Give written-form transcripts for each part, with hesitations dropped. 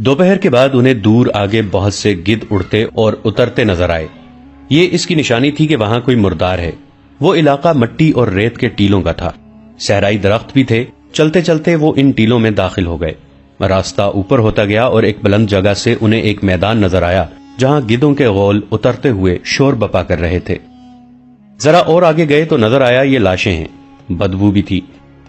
دوپہر کے بعد انہیں دور آگے بہت سے گدھ اڑتے اور اترتے نظر آئے۔ یہ اس کی نشانی تھی کہ وہاں کوئی مردار ہے۔ وہ علاقہ مٹی اور ریت کے ٹیلوں کا تھا، صحرائی درخت بھی تھے۔ چلتے چلتے وہ ان ٹیلوں میں داخل ہو گئے۔ راستہ اوپر ہوتا گیا اور ایک بلند جگہ سے انہیں ایک میدان نظر آیا جہاں گدھوں کے غول اترتے ہوئے شور بپا کر رہے تھے۔ ذرا اور آگے گئے تو نظر آیا یہ لاشیں ہیں، بدبو بھی تھی۔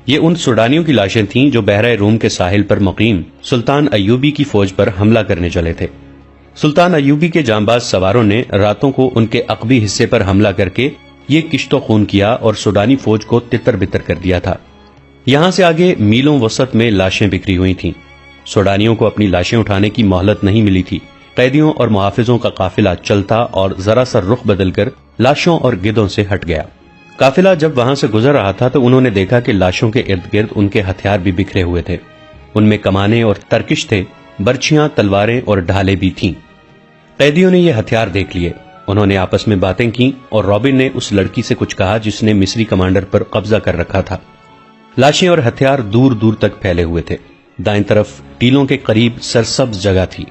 یہ ان سوڈانیوں کی لاشیں تھیں جو بحرہ روم کے ساحل پر مقیم سلطان ایوبی کی فوج پر حملہ کرنے چلے تھے۔ سلطان ایوبی کے جانباز سواروں نے راتوں کو ان کے عقبی حصے پر حملہ کر کے یہ کشت و خون کیا اور سوڈانی فوج کو تتر بتر کر دیا تھا۔ یہاں سے آگے میلوں وسط میں لاشیں بکھری ہوئی تھیں۔ سوڈانیوں کو اپنی لاشیں اٹھانے کی مہلت نہیں ملی تھی۔ قیدیوں اور محافظوں کا قافلہ چلتا اور ذرا سا رخ بدل کر لاشوں اور گدھوں سے ہٹ گیا۔ قافلہ جب وہاں سے گزر رہا تھا تو انہوں نے دیکھا کہ لاشوں کے ارد گرد ان کے ہتھیار بھی بکھرے ہوئے تھے۔ ان میں کمانے اور ترکش تھے، برچیاں، تلواریں اور ڈھالیں بھی تھیں۔ قیدیوں نے یہ ہتھیار دیکھ لیے۔ انہوں نے آپس میں باتیں کی اور رابن نے اس لڑکی سے کچھ کہا جس نے مصری کمانڈر پر قبضہ کر رکھا تھا۔ لاشیں اور ہتھیار دور دور تک پھیلے ہوئے تھے۔ دائیں طرف ٹیلوں کے قریب سرسبز جگہ تھی،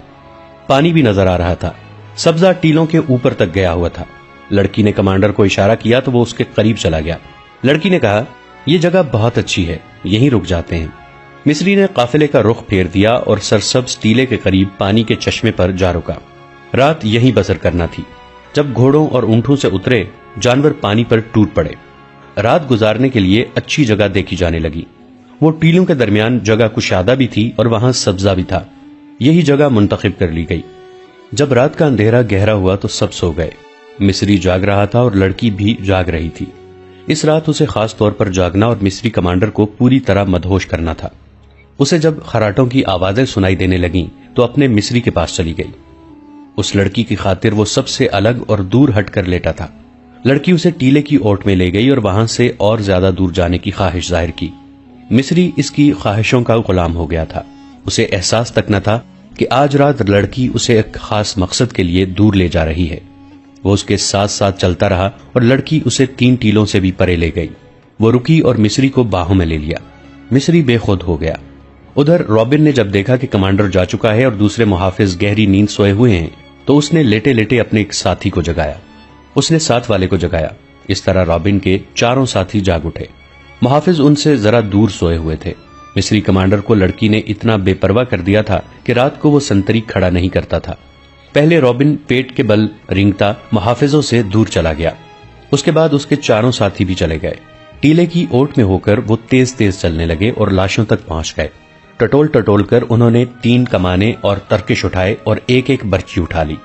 پانی بھی نظر آ رہا تھا۔ سبزہ ٹیلوں کے اوپر تک گیا ہوا تھا۔ لڑکی نے کمانڈر کو اشارہ کیا تو وہ اس کے قریب چلا گیا۔ لڑکی نے کہا، یہ جگہ بہت اچھی ہے، یہیں رک جاتے ہیں۔ مصری نے قافلے کا رخ پھیر دیا اور سرسبز ٹیلے کے قریب پانی کے چشمے پر جا رکا۔ رات یہیں بسر کرنا تھی۔ جب گھوڑوں اور اونٹوں سے اترے، جانور پانی پر ٹوٹ پڑے۔ رات گزارنے کے لیے اچھی جگہ دیکھی جانے لگی۔ وہ ٹیلوں کے درمیان جگہ کشادہ بھی تھی اور وہاں سبزہ بھی تھا۔ یہی جگہ منتخب کر لی گئی۔ جب رات کا اندھیرا گہرا ہوا تو سب سو گئے۔ مصری جاگ رہا تھا اور لڑکی بھی جاگ رہی تھی۔ اس رات اسے خاص طور پر جاگنا اور مصری کمانڈر کو پوری طرح مدہوش کرنا تھا۔ اسے جب خراٹوں کی آوازیں سنائی دینے لگیں تو اپنے مصری کے پاس چلی گئی۔ اس لڑکی کی خاطر وہ سب سے الگ اور دور ہٹ کر لیٹا تھا۔ لڑکی اسے ٹیلے کی اوٹ میں لے گئی اور وہاں سے اور زیادہ دور جانے کی خواہش ظاہر کی۔ مصری اس کی خواہشوں کا غلام ہو گیا تھا۔ اسے احساس تک نہ تھا کہ آج رات لڑکی اسے ایک خاص مقصد کے لیے دور لے جا رہی ہے۔ وہ اس کے ساتھ ساتھ چلتا رہا اور لڑکی اسے 3 ٹیلوں سے بھی پرے لے گئی۔ وہ رکی اور مصری کو باہوں میں لے لیا۔ مصری بے خود ہو گیا۔ ادھر رابن نے جب دیکھا کہ کمانڈر جا چکا ہے اور دوسرے محافظ گہری نیند سوئے ہوئے ہیں تو اس نے لیٹے لیٹے اپنے ایک ساتھی کو جگایا۔ اس نے ساتھ والے کو جگایا۔ اس طرح رابن کے 4 ساتھی جاگ اٹھے۔ محافظ ان سے ذرا دور سوئے ہوئے تھے۔ مصری کمانڈر کو لڑکی نے اتنا بے پرواہ کر دیا تھا کہ رات کو وہ سنتری کھڑا نہیں کرتا تھا۔ پہلے رابن پیٹ کے بل رینگتا محافظوں سے دور چلا گیا۔ اس کے بعد اس کے 4 ساتھی بھی چلے گئے۔ ٹیلے کی اوٹ میں ہو کر وہ تیز تیز چلنے لگے اور لاشوں تک پہنچ گئے۔ ٹٹول ٹٹول کر انہوں نے 3 کمانے اور ترکش اٹھائے اور ایک ایک برچی اٹھا لی۔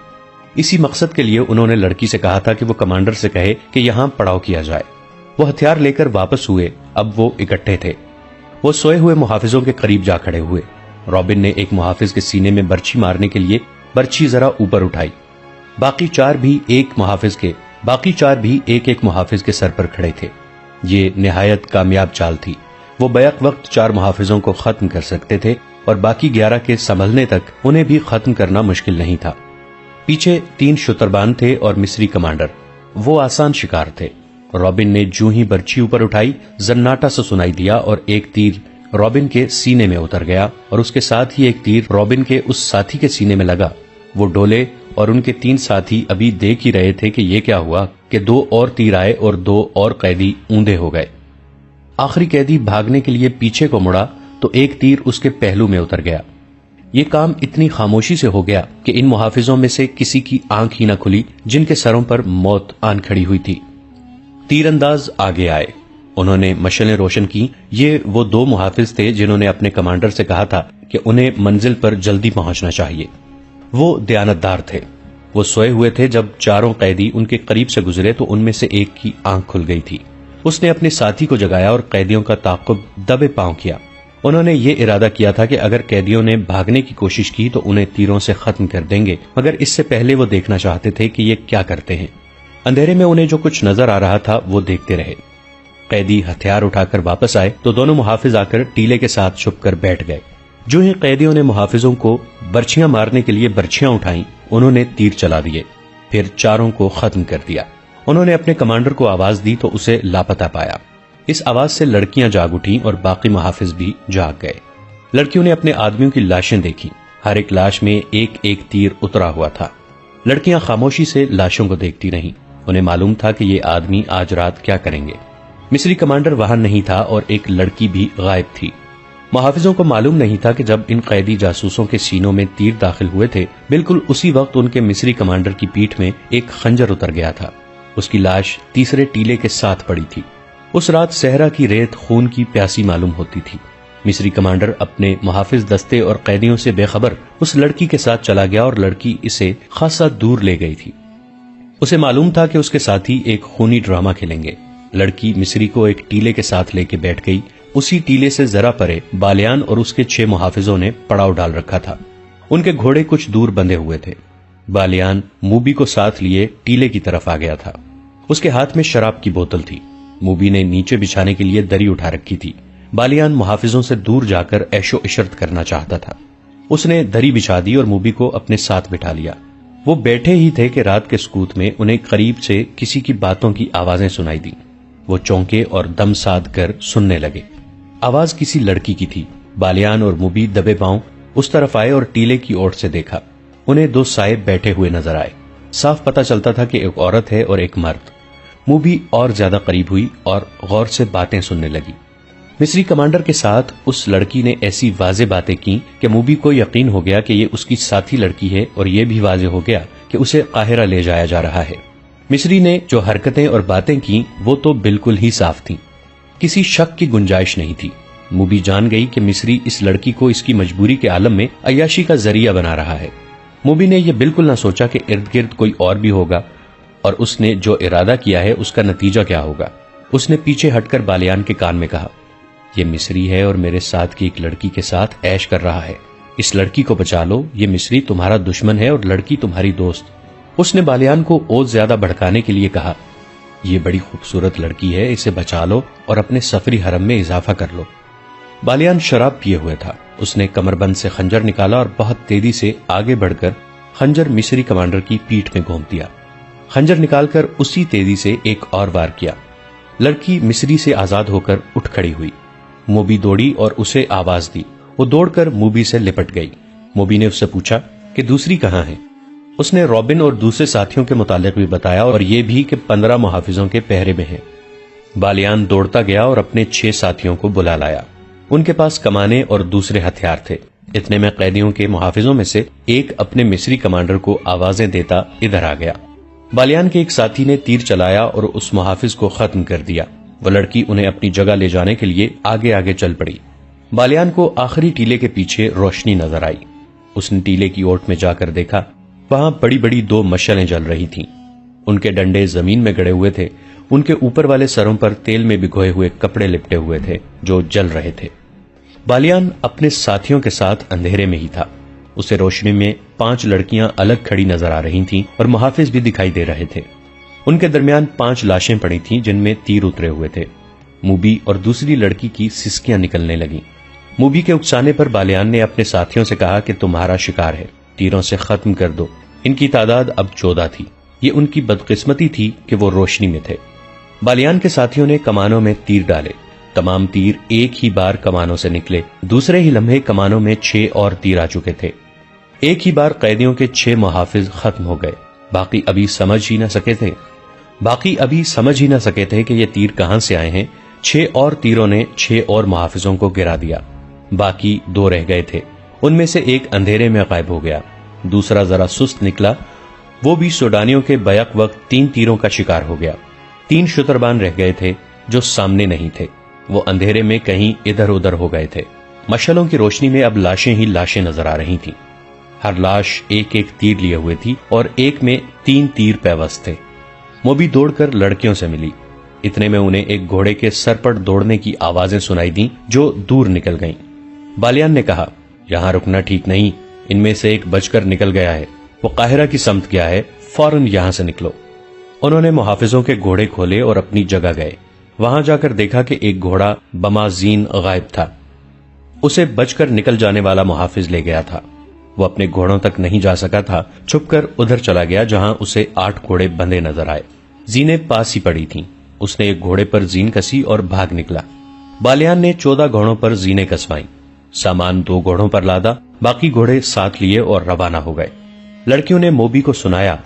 اسی مقصد کے لیے انہوں نے لڑکی سے کہا تھا کہ وہ کمانڈر سے کہے کہ یہاں پڑاؤ کیا جائے۔ وہ ہتھیار لے کر واپس ہوئے۔ اب وہ اکٹھے تھے۔ وہ سوئے ہوئے محافظوں کے قریب جا کھڑے ہوئے۔ رابن نے ایک محافظ کے سینے میں برچھی مارنے کے لیے برچھی ذرا اوپر اٹھائی۔ باقی 4 بھی ایک ایک محافظ کے سر پر کھڑے تھے۔ یہ نہایت کامیاب چال تھی۔ وہ بیک وقت 4 محافظوں کو ختم کر سکتے تھے اور باقی 11 کے سنبھلنے تک انہیں بھی ختم کرنا مشکل نہیں تھا۔ پیچھے 3 شتربان تھے اور مصری کمانڈر۔ وہ آسان شکار تھے۔ رابن نے جو ہی برچھی اوپر اٹھائی، زناٹا سے سنائی دیا اور ایک تیر رابن کے سینے میں اتر گیا اور اس کے ساتھ ہی ایک تیر رابن کے اس ساتھی کے سینے میں لگا۔ وہ ڈولے اور ان کے 3 ساتھی ابھی دیکھ ہی رہے تھے کہ یہ کیا ہوا کہ 2 اور تیر آئے اور 2 اور قیدی اوندے ہو گئے۔ آخری قیدی بھاگنے کے لیے پیچھے کو مڑا تو ایک تیر اس کے پہلو میں اتر گیا۔ یہ کام اتنی خاموشی سے ہو گیا کہ ان محافظوں میں سے کسی کی آنکھ ہی نہ کھلی جن کے سروں پر موت آن کھڑی ہوئی تھی۔ تیر انداز آگے آئے۔ انہوں نے مشعلیں روشن کی۔ یہ وہ 2 محافظ تھے جنہوں نے اپنے کمانڈر سے کہا تھا کہ انہیں منزل پر جلدی پہنچنا چاہیے۔ وہ دیانتدار تھے۔ وہ سوئے ہوئے تھے۔ جب 4 قیدی ان کے قریب سے گزرے تو ان میں سے ایک کی آنکھ کھل گئی تھی۔ اس نے اپنے ساتھی کو جگایا اور قیدیوں کا تعاقب دبے پاؤں کیا۔ انہوں نے یہ ارادہ کیا تھا کہ اگر قیدیوں نے بھاگنے کی کوشش کی تو انہیں تیروں سے ختم کر دیں گے، مگر اس سے پہلے وہ دیکھنا چاہتے تھے کہ یہ کیا کرتے ہیں۔ اندھیرے میں انہیں جو کچھ نظر آ رہا تھا وہ دیکھتے رہے۔ قیدی ہتھیار اٹھا کر واپس آئے تو دونوں محافظ آ کر ٹیلے کے ساتھ چھپ کر بیٹھ گئے۔ جو ہی قیدیوں نے محافظوں کو برچھیاں مارنے کے لیے برچھیاں اٹھائیں، انہوں نے تیر چلا دیے، پھر 4 کو ختم کر دیا۔ انہوں نے اپنے کمانڈر کو آواز دی تو اسے لاپتہ پایا۔ اس آواز سے لڑکیاں جاگ اٹھیں اور باقی محافظ بھی جاگ گئے۔ لڑکیوں نے اپنے آدمیوں کی لاشیں دیکھی۔ ہر ایک لاش میں ایک ایک تیر اترا ہوا تھا۔ لڑکیاں خاموشی سے لاشوں کو دیکھتی رہیں۔ انہیں معلوم تھا کہ یہ آدمی آج رات کیا کریں گے۔ مصری کمانڈر وہاں نہیں تھا اور ایک لڑکی بھی غائب تھی۔ محافظوں کو معلوم نہیں تھا کہ جب ان قیدی جاسوسوں کے سینوں میں تیر داخل ہوئے تھے، بالکل اسی وقت ان کے مصری کمانڈر کی پیٹھ میں ایک خنجر اتر گیا تھا۔ اس کی لاش تیسرے ٹیلے کے ساتھ پڑی تھی۔ اس رات صحرا کی ریت خون کی پیاسی معلوم ہوتی تھی۔ مصری کمانڈر اپنے محافظ دستے اور قیدیوں سے بے خبر اس لڑکی کے ساتھ چلا گیا اور لڑکی اسے خاصا دور لے گئی تھی۔ اسے معلوم تھا کہ اس کے ساتھی ایک خونی ڈرامہ کھیلیں گے۔ لڑکی مصری کو ایک ٹیلے کے ساتھ لے کے بیٹھ گئی۔ اسی ٹیلے سے ذرا پرے بالیان اور اس کے 6 محافظوں نے پڑاؤ ڈال رکھا تھا۔ ان کے گھوڑے کچھ دور بندھے ہوئے تھے۔ بالیان موبی کو ساتھ لیے ٹیلے کی طرف آ گیا تھا۔ اس کے ہاتھ میں شراب کی بوتل تھی۔ موبی نے نیچے بچھانے کے لیے دری اٹھا رکھی تھی۔ بالیان محافظوں سے دور جا کر عیش و عشرت کرنا چاہتا تھا۔ اس نے دری بچھا دی اور موبی کو اپنے ساتھ بٹھا لیا۔ وہ بیٹھے ہی تھے کہ رات کے سکوت میں انہیں قریب سے کسی کی باتوں کی آوازیں سنائی دی۔ وہ چونکے اور دم ساد کر سننے لگے۔ آواز کسی لڑکی کی تھی۔ بالیان اور موبی دبے پاؤں اس طرف آئے اور ٹیلے کی اوٹ سے دیکھا۔ انہیں 2 سائے بیٹھے ہوئے نظر آئے۔ صاف پتہ چلتا تھا کہ ایک عورت ہے اور ایک مرد۔ موبی اور زیادہ قریب ہوئی اور غور سے باتیں سننے لگی۔ مصری کمانڈر کے ساتھ اس لڑکی نے ایسی واضح باتیں کی کہ موبی کو یقین ہو گیا کہ یہ اس کی ساتھی لڑکی ہے، اور یہ بھی واضح ہو گیا کہ اسے قاہرہ لے جایا جا رہا ہے۔ مصری نے جو حرکتیں اور باتیں کی وہ تو بالکل ہی صاف تھیں، کسی شک کی گنجائش نہیں تھی۔ موبی جان گئی کہ مصری اس لڑکی کو اس کی مجبوری کے عالم میں عیاشی کا ذریعہ بنا رہا ہے۔ موبی نے یہ بالکل نہ سوچا کہ ارد گرد کوئی اور بھی ہوگا اور اس نے جو ارادہ کیا ہے اس کا نتیجہ کیا ہوگا۔ اس نے پیچھے ہٹ کر بالیان کے کان میں کہا، یہ مصری ہے اور میرے ساتھ کی ایک لڑکی کے ساتھ عیش کر رہا ہے۔ اس لڑکی کو بچا لو، یہ مصری تمہارا دشمن ہے اور لڑکی تمہاری دوست۔ اس نے بالیان کو اور زیادہ بھڑکانے کے لیے کہا، یہ بڑی خوبصورت لڑکی ہے، اسے بچا لو اور اپنے سفری حرم میں اضافہ کر لو۔ بالیان شراب پیے ہوئے تھا۔ اس نے کمر بند سے خنجر نکالا اور بہت تیزی سے آگے بڑھ کر خنجر مصری کمانڈر کی پیٹھ میں گھوم دیا۔ خنجر نکال کر اسی تیزی سے ایک اور وار کیا۔ لڑکی مصری سے آزاد ہو کر اٹھ کھڑی ہوئی۔ موبی دوڑی اور اسے آواز دی۔ وہ دوڑ کر موبی سے لپٹ گئی۔ موبی نے اس سے پوچھا کہ دوسری کہاں ہے؟ اس نے رابن اور دوسرے ساتھیوں کے متعلق بھی بتایا اور یہ بھی کہ 15 محافظوں کے پہرے میں ہیں۔ بالیان دوڑتا گیا اور اپنے 6 ساتھیوں کو بلا لایا۔ ان کے پاس کمانے اور دوسرے ہتھیار تھے۔ اتنے میں قیدیوں کے محافظوں میں سے ایک اپنے مصری کمانڈر کو آوازیں دیتا ادھر آ گیا۔ بالیان کے ایک ساتھی نے تیر چلایا اور اس محافظ کو ختم کر دیا۔ وہ لڑکی انہیں اپنی جگہ لے جانے کے لیے آگے آگے چل پڑی۔ بالیان کو آخری ٹیلے کے پیچھے روشنی نظر آئی۔ اس نے ٹیلے کی اوٹ میں جا کر دیکھا، وہاں بڑی بڑی 2 مشعلیں جل رہی تھیں۔ ان کے ڈنڈے زمین میں گڑے ہوئے تھے۔ ان کے اوپر والے سروں پر تیل میں بھگوئے ہوئے کپڑے لپٹے ہوئے تھے جو جل رہے تھے۔ بالیان اپنے ساتھیوں کے ساتھ اندھیرے میں ہی تھا۔ اسے روشنی میں 5 لڑکیاں الگ کھڑی نظر آ رہی تھیں اور محافظ بھی دکھائی دے رہے تھے۔ ان کے درمیان 5 لاشیں پڑی تھیں جن میں تیر اترے ہوئے تھے۔ موبی اور دوسری لڑکی کی سسکیاں نکلنے لگیں۔ موبی کے اکسانے پر بالیان نے اپنے ساتھیوں سے کہا کہ تمہارا شکار ہے، تیروں سے ختم کر دو۔ ان کی تعداد اب 14 تھی۔ یہ ان کی بدقسمتی تھی کہ وہ روشنی میں تھے۔ بالیان کے ساتھیوں نے کمانوں میں تیر ڈالے۔ تمام تیر ایک ہی بار کمانوں سے نکلے۔ دوسرے ہی لمحے کمانوں میں 6 اور تیر آ چکے تھے۔ ایک ہی بار قیدیوں کے 6 محافظ ختم ہو گئے۔ باقی ابھی سمجھ ہی نہ سکے تھے کہ یہ تیر کہاں سے آئے ہیں۔ 6 اور تیروں نے 6 اور محافظوں کو گرا دیا۔ باقی 2 رہ گئے تھے۔ ان میں سے ایک اندھیرے میں غائب ہو گیا، دوسرا ذرا سست نکلا۔ وہ بھی سوڈانیوں کے بیک وقت 3 تیروں کا شکار ہو گیا۔ 3 شتربان رہ گئے تھے جو سامنے نہیں تھے۔ وہ اندھیرے میں کہیں ادھر ادھر ہو گئے تھے۔ مشعلوں کی روشنی میں اب لاشیں ہی لاشیں نظر آ رہی تھیں۔ ہر لاش ایک ایک تیر لیے ہوئے تھی اور ایک میں 3 تیر پیوست تھے۔ موبی دوڑ کر لڑکیوں سے ملی۔ اتنے میں انہیں ایک گھوڑے کے سر پر دوڑنے کی آوازیں سنائی دیں جو دور نکل گئیں۔ بالیان نے کہا، یہاں رکنا ٹھیک نہیں، ان میں سے ایک بچ کر نکل گیا ہے، وہ قاہرہ کی سمت گیا ہے، فوراً یہاں سے نکلو۔ انہوں نے محافظوں کے گھوڑے کھولے اور اپنی جگہ گئے۔ وہاں جا کر دیکھا کہ ایک گھوڑا بمازین غائب تھا۔ اسے بچ کر نکل جانے والا محافظ لے گیا تھا۔ وہ اپنے گھوڑوں تک نہیں جا سکا تھا، چھپ کر ادھر چلا گیا جہاں اسے 8 گھوڑے بندھے نظر آئے۔ زینیں پاس ہی پڑی تھیں۔ اس نے ایک گھوڑے پر زین کسی اور بھاگ نکلا۔ بالیان نے 14 گھوڑوں پر زینیں کسوائیں، سامان 2 گھوڑوں پر لادا باقی گھوڑے ساتھ لیے اور روانہ ہو گئے۔ لڑکیوں نے موبی کو سنایا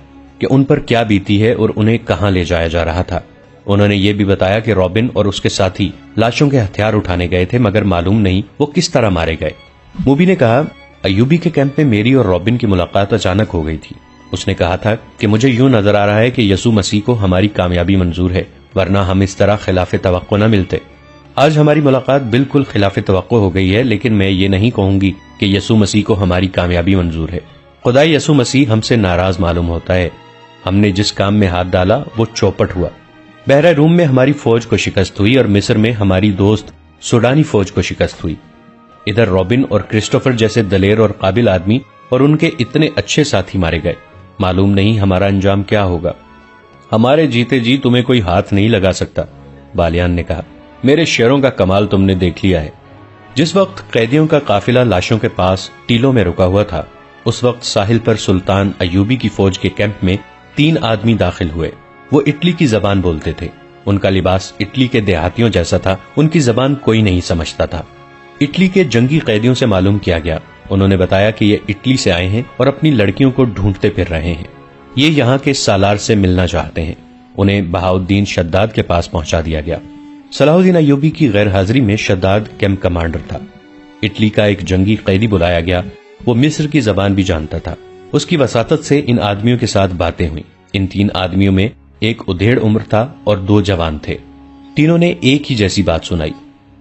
کہ ان پر کیا بیتی ہے اور انہیں کہاں لے جایا جا رہا تھا۔ انہوں نے یہ بھی بتایا کہ رابن اور اس کے ساتھی لاشوں کے ہتھیار اٹھانے گئے تھے، مگر معلوم نہیں وہ کس طرح مارے گئے۔ موبی نے کہا، ایوبی کے کیمپ میں میری اور رابن کی ملاقات اچانک ہو گئی تھی۔ اس نے کہا تھا کہ مجھے یوں نظر آ رہا ہے کہ یسوع مسیح کو ہماری کامیابی منظور ہے، ورنہ ہم اس طرح خلاف توقع نہ ملتے۔ آج ہماری ملاقات بالکل خلاف توقع ہو گئی ہے، لیکن میں یہ نہیں کہوں گی کہ یسوع مسیح کو ہماری کامیابی منظور ہے۔ خدا یسوع مسیح ہم سے ناراض معلوم ہوتا ہے۔ ہم نے جس کام میں ہاتھ ڈالا وہ چوپٹ ہوا۔ بحیرہ روم میں ہماری فوج کو شکست ہوئی اور مصر میں ہماری دوست سوڈانی فوج کو شکست ہوئی۔ ادھر رابن اور کرسٹوفر جیسے دلیر اور قابل آدمی اور ان کے اتنے اچھے ساتھی مارے گئے۔ معلوم نہیں ہمارا انجام کیا ہوگا۔ ہمارے جیتے جی تمہیں کوئی ہاتھ نہیں لگا سکتا، بالیان نے کہا۔ میرے شیروں کا کمال تم نے دیکھ لیا ہے۔ جس وقت قیدیوں کا قافلہ لاشوں کے پاس ٹیلوں میں رکا ہوا تھا، اس وقت ساحل پر سلطان ایوبی کی فوج کے کیمپ میں 3 آدمی داخل ہوئے۔ وہ اٹلی کی زبان بولتے تھے۔ ان کا لباس اٹلی کے دیہاتیوں جیسا تھا، ان کی زبان کوئی نہیں سمجھتا تھا۔ اٹلی کے جنگی قیدیوں سے معلوم کیا گیا، انہوں نے بتایا کہ یہ اٹلی سے آئے ہیں اور اپنی لڑکیوں کو ڈھونڈتے پھر رہے ہیں۔ یہ یہاں کے سالار سے ملنا چاہتے ہیں۔ انہیں بہاؤالدین شداد کے پاس پہنچا دیا گیا۔ صلاح الدین ایوبی کی غیر حاضری میں شداد کیمپ کمانڈر تھا۔ اٹلی کا ایک جنگی قیدی بلایا گیا، وہ مصر کی زبان بھی جانتا تھا۔ اس کی وساطت سے ان آدمیوں کے ساتھ باتیں ہوئیں۔ ان 3 آدمیوں میں ایک ادھیڑ عمر تھا اور 2 جوان تھے۔ تینوں نے ایک ہی جیسی بات سنائی۔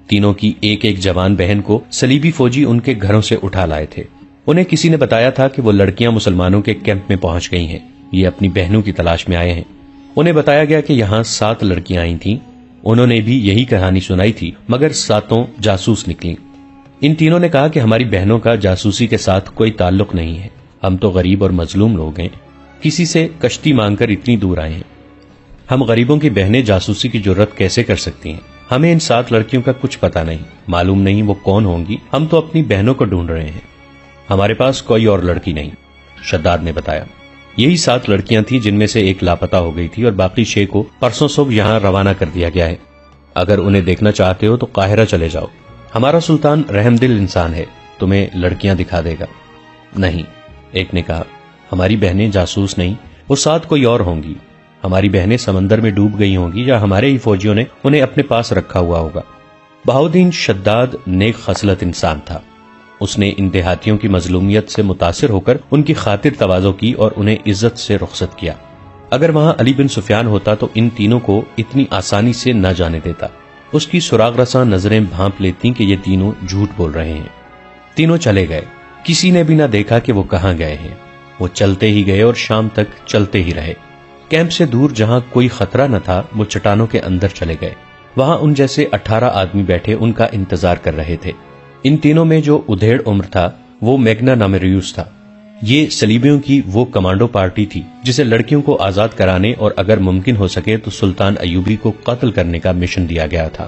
تینوں کی ایک جوان بہن کو صلیبی فوجی ان کے گھروں سے اٹھا لائے تھے۔ انہیں کسی نے بتایا تھا کہ وہ لڑکیاں مسلمانوں کے کیمپ میں پہنچ گئی ہیں، یہ اپنی بہنوں کی تلاش میں آئے ہیں۔ انہیں بتایا گیا کہ یہاں 7 لڑکیاں آئی تھیں۔ انہوں نے بھی یہی کہانی سنائی تھی، مگر 7 جاسوس نکلیں۔ ان تینوں نے کہا کہ ہماری بہنوں کا جاسوسی کے ساتھ کوئی تعلق نہیں ہے، ہم تو غریب اور مظلوم لوگ ہیں، کسی سے کشتی مانگ کر اتنی دور آئے ہیں۔ ہم غریبوں کی بہنیں جاسوسی کی جرت کیسے کر سکتی ہیں؟ ہمیں ان 7 لڑکیوں کا کچھ پتا نہیں، معلوم نہیں وہ کون ہوں گی، ہم تو اپنی بہنوں کو ڈھونڈ رہے ہیں۔ ہمارے پاس کوئی اور لڑکی نہیں، شداد نے بتایا۔ یہی 7 لڑکیاں تھیں جن میں سے ایک لاپتہ ہو گئی تھی اور باقی 6 کو پرسوں صبح یہاں روانہ کر دیا گیا ہے۔ اگر انہیں دیکھنا چاہتے ہو تو قاہرہ چلے جاؤ، ہمارا سلطان رحم دل انسان ہے، تمہیں لڑکیاں دکھا دے گا۔ نہیں، ایک نے کہا، ہماری بہنیں جاسوس نہیں، وہ 7 کوئی اور ہوں گی۔ ہماری بہنیں سمندر میں ڈوب گئی ہوں گی یا ہمارے ہی فوجیوں نے انہیں اپنے پاس رکھا ہوا ہوگا۔ بہاؤالدین شداد نیک خصلت انسان تھا۔ اس نے ان دیہاتیوں کی مظلومیت سے متاثر ہو کر ان کی خاطر تواضع کی اور انہیں عزت سے رخصت کیا۔ اگر وہاں علی بن سفیان ہوتا تو ان تینوں کو اتنی آسانی سے نہ جانے دیتا۔ اس کی سراغ رساں نظریں بھانپ لیتی کہ یہ تینوں جھوٹ بول رہے ہیں۔ تینوں چلے گئے، کسی نے بھی نہ دیکھا کہ وہ کہاں گئے ہیں۔ وہ چلتے ہی گئے اور شام تک چلتے ہی رہے۔ کیمپ سے دور جہاں کوئی خطرہ نہ تھا، وہ چٹانوں کے اندر چلے گئے۔ وہاں ان جیسے 18 آدمی بیٹھے ان کا انتظار کر رہے تھے۔ ان تینوں میں جو ادھیڑ عمر تھا وہ میگنا نامریوس تھا۔ یہ صلیبیوں کی وہ کمانڈو پارٹی تھی جسے لڑکیوں کو آزاد کرانے اور اگر ممکن ہو سکے تو سلطان ایوبی کو قتل کرنے کا مشن دیا گیا تھا۔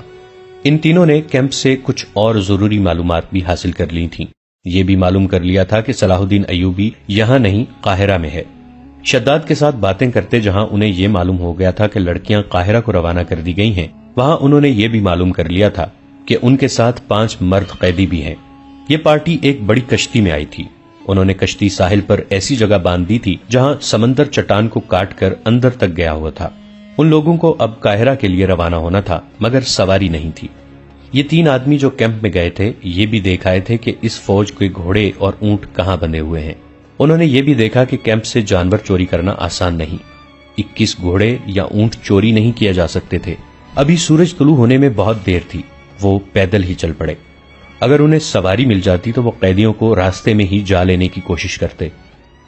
ان تینوں نے کیمپ سے کچھ اور ضروری معلومات بھی حاصل کر لی تھیں۔ یہ بھی معلوم کر لیا تھا کہ صلاح الدین ایوبی یہاں نہیں، قاہرہ میں ہے۔ شداد کے ساتھ باتیں کرتے جہاں انہیں یہ معلوم ہو گیا تھا کہ لڑکیاں قاہرہ کو روانہ کر دی گئی ہیں، وہاں انہوں نے یہ بھی معلوم کر لیا تھا کہ ان کے ساتھ 5 مرد قیدی بھی ہیں۔ یہ پارٹی ایک بڑی کشتی میں آئی تھی۔ انہوں نے کشتی ساحل پر ایسی جگہ باندھ دی تھی جہاں سمندر چٹان کو کاٹ کر اندر تک گیا ہوا تھا۔ ان لوگوں کو اب قاہرہ کے لیے روانہ ہونا تھا، مگر سواری نہیں تھی۔ یہ 3 آدمی جو کیمپ میں گئے تھے یہ بھی دیکھ آئے تھے کہ اس فوج کے گھوڑے اور اونٹ کہاں بندھے ہوئے ہیں۔ انہوں نے یہ بھی دیکھا کہ کیمپ سے جانور چوری کرنا آسان نہیں۔ 21 گھوڑے یا اونٹ چوری نہیں کیا جا سکتے تھے۔ ابھی سورج طلوع ہونے میں بہت دیر تھی، وہ پیدل ہی چل پڑے۔ اگر انہیں سواری مل جاتی تو وہ قیدیوں کو راستے میں ہی جا لینے کی کوشش کرتے۔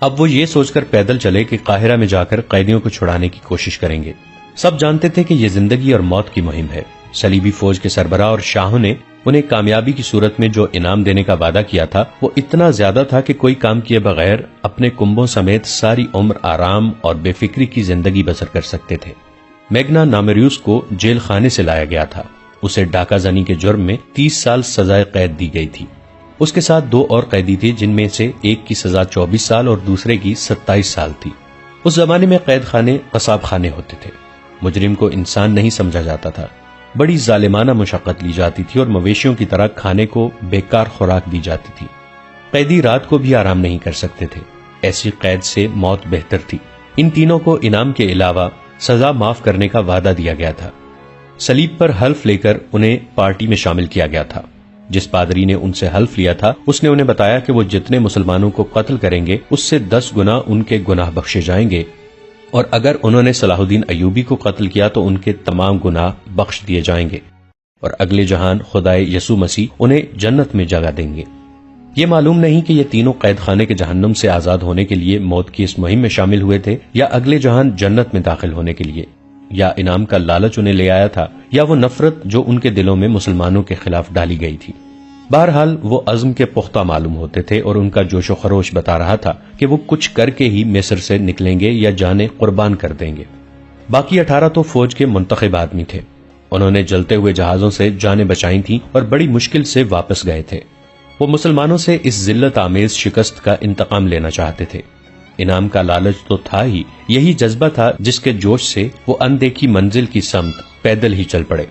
اب وہ یہ سوچ کر پیدل چلے کہ قاہرہ میں جا کر قیدیوں کو چھڑانے کی کوشش کریں گے۔ سب جانتے تھے کہ یہ زندگی اور موت کی مہم ہے۔ صلیبی فوج کے سربراہ اور شاہوں نے انہیں کامیابی کی صورت میں جو انعام دینے کا وعدہ کیا تھا وہ اتنا زیادہ تھا کہ کوئی کام کیے بغیر اپنے کنبوں سمیت ساری عمر آرام اور بے فکری کی زندگی بسر کر سکتے تھے۔ میگنا نامریوس کو جیل خانے سے لایا گیا تھا۔ اسے ڈاکہ زنی کے جرم میں 30 سال سزائے قید دی گئی تھی۔ اس کے ساتھ 2 اور قیدی تھے جن میں سے ایک کی سزا 24 سال اور دوسرے کی 27 سال تھی۔ اس زمانے میں قید خانے قصاب خانے ہوتے تھے۔ مجرم کو انسان نہیں سمجھا جاتا تھا، بڑی ظالمانہ مشقت لی جاتی تھی اور مویشیوں کی طرح کھانے کو بیکار خوراک دی جاتی تھی۔ قیدی رات کو بھی آرام نہیں کر سکتے تھے، ایسی قید سے موت بہتر تھی۔ ان تینوں کو انعام کے علاوہ سزا معاف کرنے کا وعدہ دیا گیا تھا۔ صلیب پر حلف لے کر انہیں پارٹی میں شامل کیا گیا تھا۔ جس پادری نے ان سے حلف لیا تھا اس نے انہیں بتایا کہ وہ جتنے مسلمانوں کو قتل کریں گے اس سے 10 گنا ان کے گناہ بخشے جائیں گے، اور اگر انہوں نے صلاح الدین ایوبی کو قتل کیا تو ان کے تمام گناہ بخش دیے جائیں گے، اور اگلے جہان خدائے یسوع مسیح انہیں جنت میں جگہ دیں گے۔ یہ معلوم نہیں کہ یہ تینوں قید خانے کے جہنم سے آزاد ہونے کے لیے موت کی اس مہم میں شامل ہوئے تھے، یا اگلے جہان جنت میں داخل ہونے کے لیے، یا انعام کا لالچ انہیں لے آیا تھا، یا وہ نفرت جو ان کے دلوں میں مسلمانوں کے خلاف ڈالی گئی تھی۔ بہرحال وہ عزم کے پختہ معلوم ہوتے تھے، اور ان کا جوش و خروش بتا رہا تھا کہ وہ کچھ کر کے ہی مصر سے نکلیں گے یا جانیں قربان کر دیں گے۔ باقی 18 تو فوج کے منتخب آدمی تھے۔ انہوں نے جلتے ہوئے جہازوں سے جانیں بچائی تھیں اور بڑی مشکل سے واپس گئے تھے۔ وہ مسلمانوں سے اس ذلت آمیز شکست کا انتقام لینا چاہتے تھے۔ انعام کا لالچ تو تھا ہی، یہی جذبہ تھا جس کے جوش سے وہ اندیکھی منزل کی سمت پیدل ہی چل پڑے۔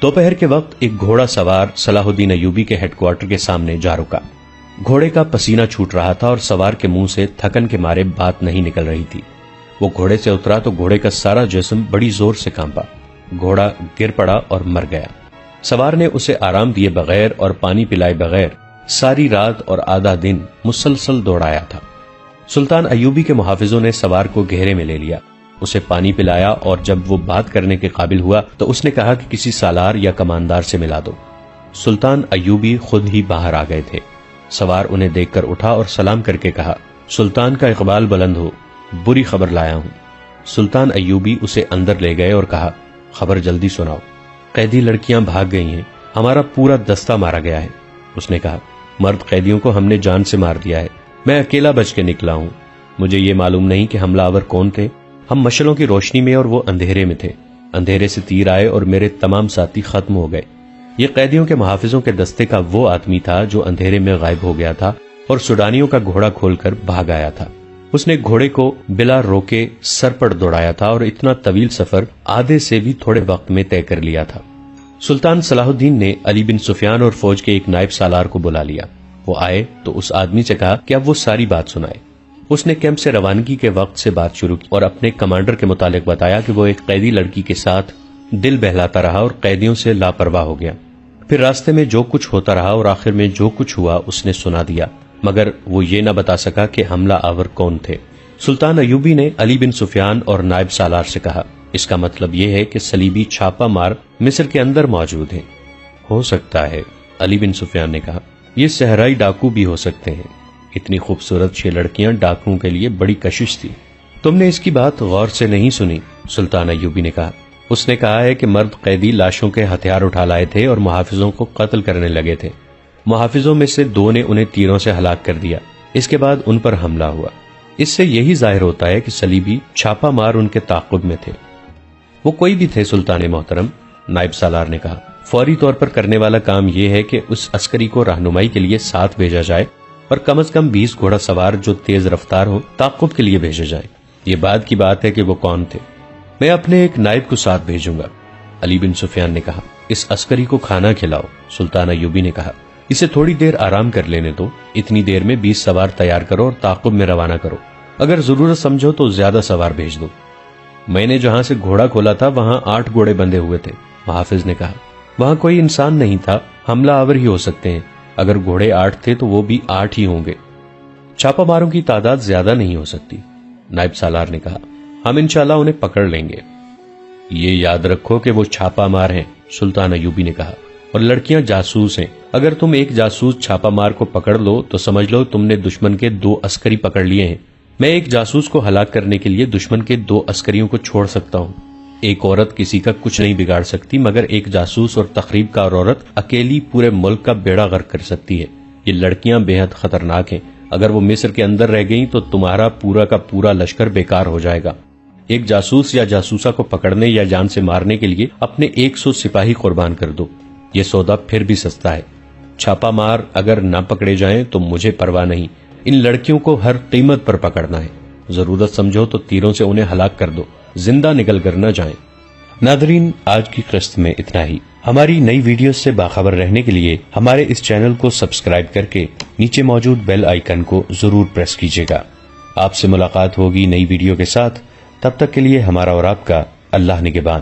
دوپہر کے وقت ایک گھوڑا سوار صلاح الدین ایوبی کے ہیڈ کوارٹر کے سامنے جا رکا۔ گھوڑے کا پسینہ چھوٹ رہا تھا اور سوار کے منہ سے تھکن کے مارے بات نہیں نکل رہی تھی۔ وہ گھوڑے سے اترا تو گھوڑے کا سارا جسم بڑی زور سے کانپا۔ گھوڑا گر پڑا اور مر گیا۔ سوار نے اسے آرام دیے بغیر اور پانی پلائے بغیر ساری رات اور آدھا دن مسلسل دوڑایا تھا۔ سلطان ایوبی کے محافظوں نے سوار کو گھیرے میں لے لیا، اسے پانی پلایا، اور جب وہ بات کرنے کے قابل ہوا تو اس نے کہا کہ کسی سالار یا کماندار سے ملا دو۔ سلطان ایوبی خود ہی باہر آ گئے تھے۔ سوار انہیں دیکھ کر اٹھا اور سلام کر کے کہا، سلطان کا اقبال بلند ہو، بری خبر لایا ہوں۔ سلطان ایوبی اسے اندر لے گئے اور کہا، خبر جلدی سناؤ۔ قیدی لڑکیاں بھاگ گئی ہیں، ہمارا پورا دستہ مارا گیا ہے۔ اس نے کہا، مرد قیدیوں کو ہم نے جان سے مار دیا ہے، میں اکیلا بچ کے نکلا ہوں۔ مجھے یہ معلوم نہیں کہ حملہ آور کون تھے۔ ہم مشلوں کی روشنی میں اور وہ اندھیرے میں تھے۔ اندھیرے سے تیر آئے اور میرے تمام ساتھی ختم ہو گئے۔ یہ قیدیوں کے محافظوں کے دستے کا وہ آدمی تھا جو اندھیرے میں غائب ہو گیا تھا اور سوڈانیوں کا گھوڑا کھول کر بھاگ آیا تھا۔ اس نے گھوڑے کو بلا روکے سر پر دوڑایا تھا اور اتنا طویل سفر آدھے سے بھی تھوڑے وقت میں طے کر لیا تھا۔ سلطان صلاح الدین نے علی بن سفیان اور فوج کے ایک نائب سالار کو بلا لیا۔ وہ آئے تو اس آدمی سے کہا کہ اب وہ ساری بات سنائے۔ اس نے کیمپ سے روانگی کے وقت سے بات شروع کی اور اپنے کمانڈر کے متعلق بتایا کہ وہ ایک قیدی لڑکی کے ساتھ دل بہلاتا رہا اور قیدیوں سے لاپرواہ ہو گیا۔ پھر راستے میں جو کچھ ہوتا رہا اور آخر میں جو کچھ ہوا اس نے سنا دیا، مگر وہ یہ نہ بتا سکا کہ حملہ آور کون تھے۔ سلطان ایوبی نے علی بن سفیان اور نائب سالار سے کہا، اس کا مطلب یہ ہے کہ صلیبی چھاپا مار مصر کے اندر موجود ہیں۔ ہو سکتا ہے، علی بن سفیان نے کہا، یہ صحرائی ڈاکو بھی ہو سکتے ہیں۔ اتنی خوبصورت 6 لڑکیاں ڈاکوؤں کے لیے بڑی کشش تھی۔ تم نے اس کی بات غور سے نہیں سنی، سلطان ایوبی نے کہا۔ اس نے کہا ہے کہ مرد قیدی لاشوں کے ہتھیار اٹھا لائے تھے اور محافظوں کو قتل کرنے لگے تھے۔ محافظوں میں سے 2 نے انہیں تیروں سے ہلاک کر دیا۔ اس کے بعد ان پر حملہ ہوا۔ اس سے یہی ظاہر ہوتا ہے کہ صلیبی چھاپا مار ان کے تعاقب میں تھے۔ وہ کوئی بھی تھے سلطان محترم، نائب سالار نے کہا۔ فوری طور پر کرنے والا کام یہ ہے کہ اس عسکری کو رہنمائی کے لیے ساتھ بھیجا جائے اور کم از کم 20 گھوڑا سوار جو تیز رفتار ہوں تعاقب کے لیے بھیجے جائیں۔ یہ بعد کی بات ہے کہ وہ کون تھے۔ میں اپنے ایک نائب کو ساتھ بھیجوں گا، علی بن سفیان نے کہا۔ اس عسکری کو کھانا کھلاؤ، سلطان ایوبی نے کہا۔ اسے تھوڑی دیر آرام کر لینے دو، اتنی دیر میں 20 سوار تیار کرو اور تعاقب میں روانہ کرو۔ اگر ضرورت سمجھو تو زیادہ سوار بھیج دو۔ میں نے جہاں سے گھوڑا کھولا تھا وہاں 8 گھوڑے بندھے ہوئے تھے، محافظ نے کہا۔ وہاں کوئی انسان نہیں تھا، حملہ آور ہی ہو سکتے ہیں۔ اگر گھوڑے 8 تھے تو وہ بھی 8 ہی ہوں گے۔ چھاپا ماروں کی تعداد زیادہ نہیں ہو سکتی، نائب سالار نے کہا۔ ہم انشاءاللہ انہیں پکڑ لیں گے۔ یہ یاد رکھو کہ وہ چھاپا مار ہیں، سلطان ایوبی نے کہا، اور لڑکیاں جاسوس ہیں۔ اگر تم ایک جاسوس چھاپا مار کو پکڑ لو تو سمجھ لو تم نے دشمن کے 2 عسکری پکڑ لیے ہیں۔ میں ایک جاسوس کو ہلاک کرنے کے لیے دشمن کے 2 عسکریوں کو چھوڑ سکتا ہوں۔ ایک عورت کسی کا کچھ نہیں بگاڑ سکتی، مگر ایک جاسوس اور تخریب کار عورت اکیلی پورے ملک کا بیڑا غرق کر سکتی ہے۔ یہ لڑکیاں بے حد خطرناک ہیں۔ اگر وہ مصر کے اندر رہ گئیں تو تمہارا پورا کا پورا لشکر بیکار ہو جائے گا۔ ایک جاسوس یا جاسوسہ کو پکڑنے یا جان سے مارنے کے لیے اپنے 100 سپاہی قربان کر دو۔ یہ سودا پھر بھی سستا ہے۔ چھاپا مار اگر نہ پکڑے جائیں تو مجھے پرواہ نہیں، ان لڑکیوں کو ہر قیمت پر پکڑنا ہے۔ ضرورت سمجھو تو تیروں سے انہیں ہلاک کر دو، زندہ نکل کر نہ جائیں۔ ناظرین، آج کی قسط میں اتنا ہی۔ ہماری نئی ویڈیوز سے باخبر رہنے کے لیے ہمارے اس چینل کو سبسکرائب کر کے نیچے موجود بیل آئیکن کو ضرور پریس کیجیے گا۔ آپ سے ملاقات ہوگی نئی ویڈیو کے ساتھ، تب تک کے لیے ہمارا اور آپ کا اللہ نگہبان۔